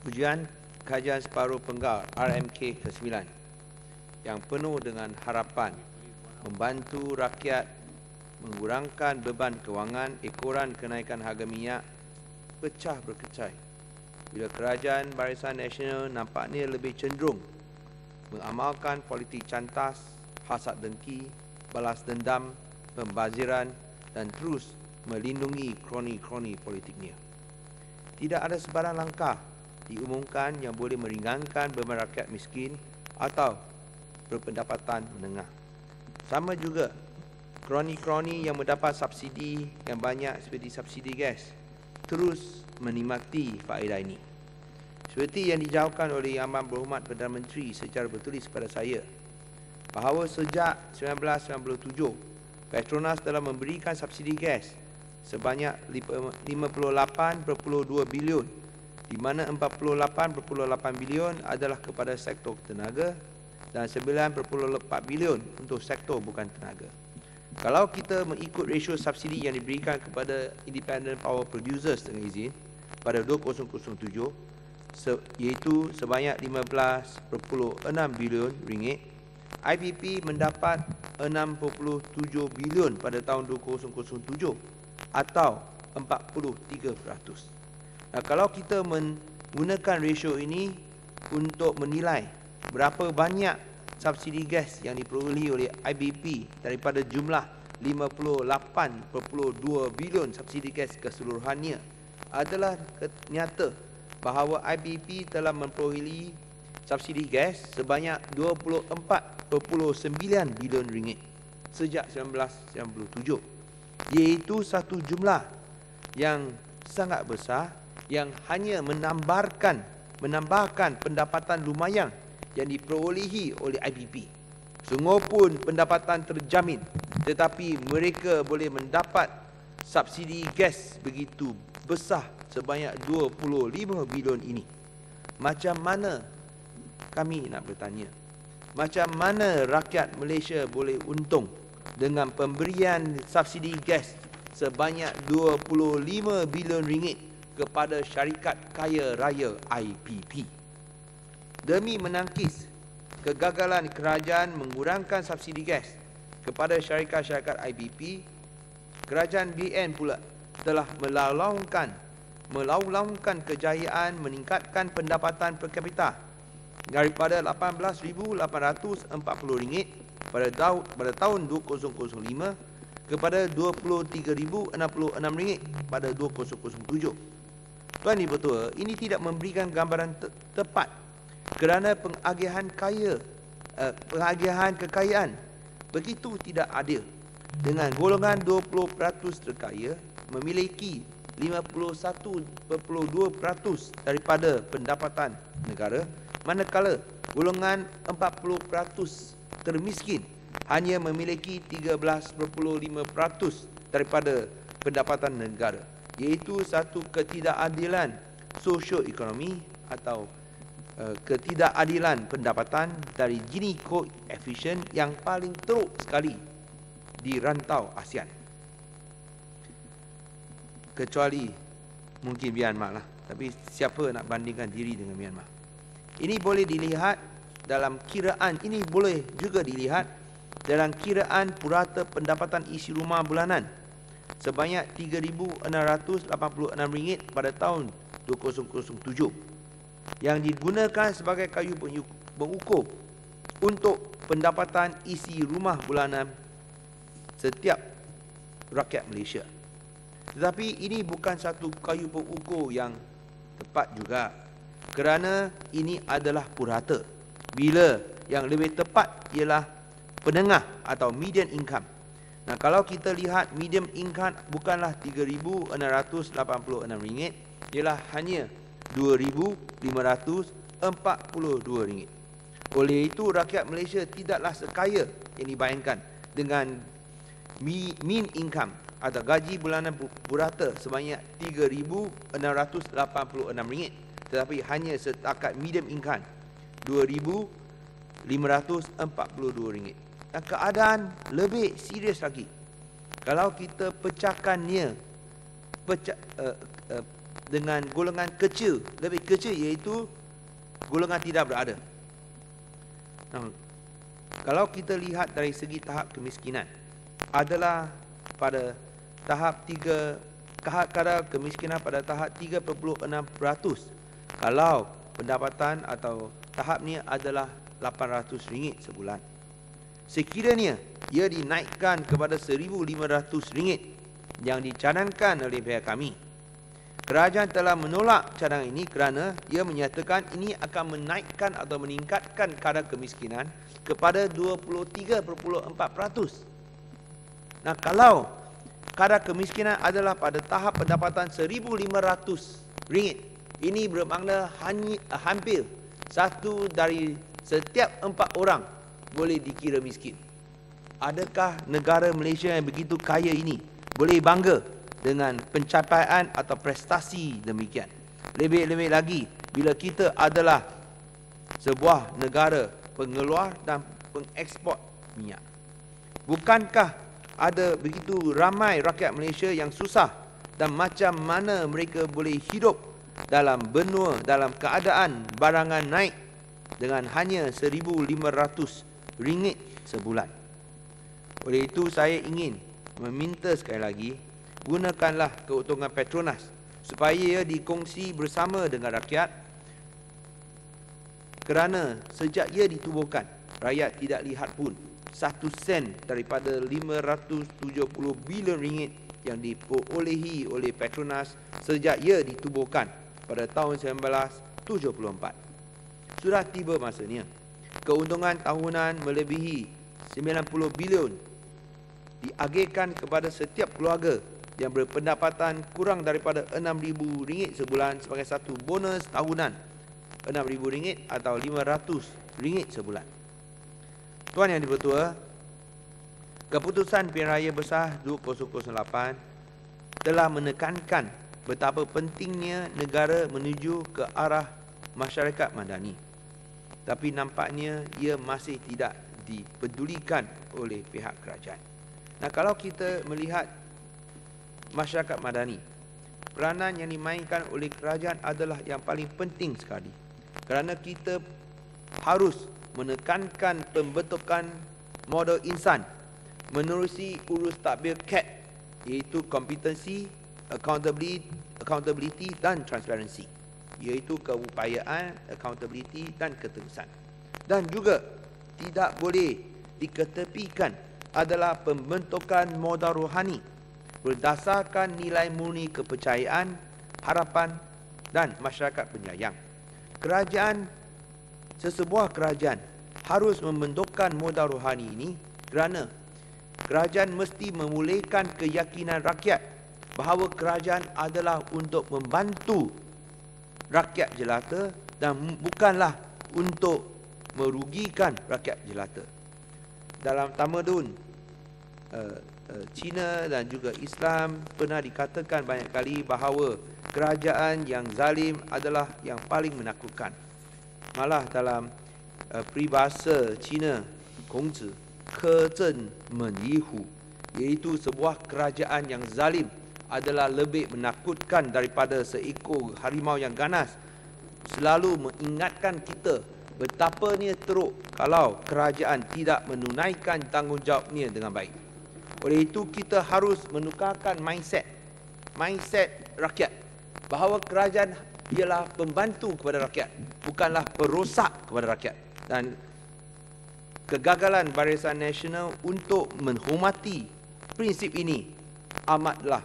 Ujian kajian separuh penggal RMK ke-9 yang penuh dengan harapan membantu rakyat mengurangkan beban kewangan ekoran kenaikan harga minyak pecah berkecai bila Kerajaan Barisan Nasional nampaknya lebih cenderung mengamalkan politik cantas, hasad dengki, balas dendam, pembaziran dan terus melindungi kroni-kroni politiknya. Tidak ada sebarang langkah diumumkan yang boleh meringankan beban rakyat miskin atau berpendapatan menengah. Sama juga, kroni-kroni yang mendapat subsidi yang banyak seperti subsidi gas terus menikmati faedah ini. Seperti yang dijawabkan oleh Yang Amat Berhormat Perdana Menteri secara bertulis kepada saya, bahawa sejak 1997, Petronas telah memberikan subsidi gas sebanyak 58.2 bilion, di mana 48.8 bilion adalah kepada sektor tenaga dan 9.4 bilion untuk sektor bukan tenaga. Kalau kita mengikut rasio subsidi yang diberikan kepada independent power producers dengan izin pada 2007, iaitu sebanyak 15.6 bilion ringgit, IPP mendapat 6.7 bilion pada tahun 2007 atau 43%. Nah, kalau kita menggunakan rasio ini untuk menilai berapa banyak subsidi gas yang diperolehi oleh IBP daripada jumlah 58.2 bilion subsidi gas keseluruhannya, adalah nyata bahawa IBP telah memperolehi subsidi gas sebanyak 24.9 bilion ringgit sejak 1997, iaitu satu jumlah yang sangat besar yang hanya menambahkan pendapatan lumayan yang diperolehi oleh IBP. Sungguh pun pendapatan terjamin, tetapi mereka boleh mendapat subsidi gas begitu besar sebanyak 25 bilion ini. Macam mana, kami nak bertanya, macam mana rakyat Malaysia boleh untung dengan pemberian subsidi gas sebanyak 25 bilion ringgit kepada syarikat kaya raya IPP? Demi menangkis kegagalan kerajaan mengurangkan subsidi gas kepada syarikat-syarikat IPP, kerajaan BN pula telah melaungkan kejayaan meningkatkan pendapatan per kapita daripada RM18,840 pada tahun 2005 kepada RM23,066 pada 2007. Tuan Ibu Ketua, ini tidak memberikan gambaran tepat kerana pengagihan kekayaan begitu tidak adil, dengan golongan 20% terkaya memiliki 51.2% daripada pendapatan negara, manakala golongan 40% termiskin hanya memiliki 13.5% daripada pendapatan negara, iaitu satu ketidakadilan sosioekonomi atau ketidakadilan pendapatan dari Gini koefisien yang paling teruk sekali di rantau ASEAN, kecuali mungkin Myanmar lah. Tapi siapa nak bandingkan diri dengan Myanmar? Ini boleh dilihat dalam kiraan, ini boleh juga dilihat dalam kiraan purata pendapatan isi rumah bulanan sebanyak RM3,686 pada tahun 2007 yang digunakan sebagai kayu pengukur untuk pendapatan isi rumah bulanan setiap rakyat Malaysia. Tetapi ini bukan satu kayu pengukur yang tepat juga, kerana ini adalah purata, bila yang lebih tepat ialah penengah atau median income. Nah, kalau kita lihat medium income bukanlah RM3,686, ialah hanya RM2,542. Oleh itu, rakyat Malaysia tidaklah sekaya yang dibayangkan dengan mean income atau gaji bulanan purata sebanyak RM3,686, tetapi hanya setakat medium income RM2,542. Dan keadaan lebih serius lagi kalau kita pecahkannya dengan golongan kecil, lebih kecil, iaitu golongan tidak berada. Nah, kalau kita lihat dari segi tahap kemiskinan, adalah pada tahap 3, kadar kemiskinan pada tahap 3.6%. Kalau pendapatan atau tahap ni adalah RM800 sebulan. Sekiranya ia dinaikkan kepada RM1,500 yang dicanangkan oleh pihak kami, kerajaan telah menolak cadangan ini kerana ia menyatakan ini akan menaikkan atau meningkatkan kadar kemiskinan kepada 23.4%. Nah, kalau kadar kemiskinan adalah pada tahap pendapatan RM1,500, ini bermakna hampir 1 dari setiap 4 orang boleh dikira miskin. Adakah negara Malaysia yang begitu kaya ini boleh bangga dengan pencapaian atau prestasi demikian? Lebih-lebih lagi bila kita adalah sebuah negara pengeluar dan pengeksport minyak. Bukankah ada begitu ramai rakyat Malaysia yang susah, dan macam mana mereka boleh hidup dalam benua dalam keadaan barangan naik dengan hanya RM1,500 sebulan? Oleh itu saya ingin meminta sekali lagi, gunakanlah keuntungan Petronas supaya ia dikongsi bersama dengan rakyat, kerana sejak ia ditubuhkan, rakyat tidak lihat pun 1 sen daripada RM570 bilion yang diperolehi oleh Petronas sejak ia ditubuhkan pada tahun 1974. Sudah tiba masanya keuntungan tahunan melebihi 90 bilion diagihkan kepada setiap keluarga yang berpendapatan kurang daripada RM6,000 sebulan sebagai satu bonus tahunan RM6,000 atau RM500 sebulan. Tuan Yang Dipertua, keputusan Pilihan Raya Besar 2008 telah menekankan betapa pentingnya negara menuju ke arah masyarakat madani. Tapi nampaknya ia masih tidak dipedulikan oleh pihak kerajaan. Nah, kalau kita melihat masyarakat madani, peranan yang dimainkan oleh kerajaan adalah yang paling penting sekali, kerana kita harus menekankan pembentukan model insan menerusi urus tadbir CAT, iaitu kompetensi, accountability dan transparansi, iaitu keupayaan, accountability dan keterusan. Dan juga tidak boleh diketepikan adalah pembentukan modal rohani berdasarkan nilai murni kepercayaan, harapan dan masyarakat penyayang. Sesebuah kerajaan harus membentukkan modal rohani ini kerana kerajaan mesti memulihkan keyakinan rakyat bahawa kerajaan adalah untuk membantu rakyat jelata dan bukanlah untuk merugikan rakyat jelata. Dalam tamadun Cina dan juga Islam pernah dikatakan banyak kali bahawa kerajaan yang zalim adalah yang paling menakutkan. Malah dalam peribahasa Cina, Kongzi, ke zhen men yi hu, iaitu sebuah kerajaan yang zalim adalah lebih menakutkan daripada seekor harimau yang ganas. Selalu mengingatkan kita betapanya teruk kalau kerajaan tidak menunaikan tanggungjawabnya dengan baik. Oleh itu kita harus menukarkan mindset rakyat bahawa kerajaan ialah pembantu kepada rakyat, bukanlah perosak kepada rakyat. Dan kegagalan Barisan Nasional untuk menghormati prinsip ini amatlah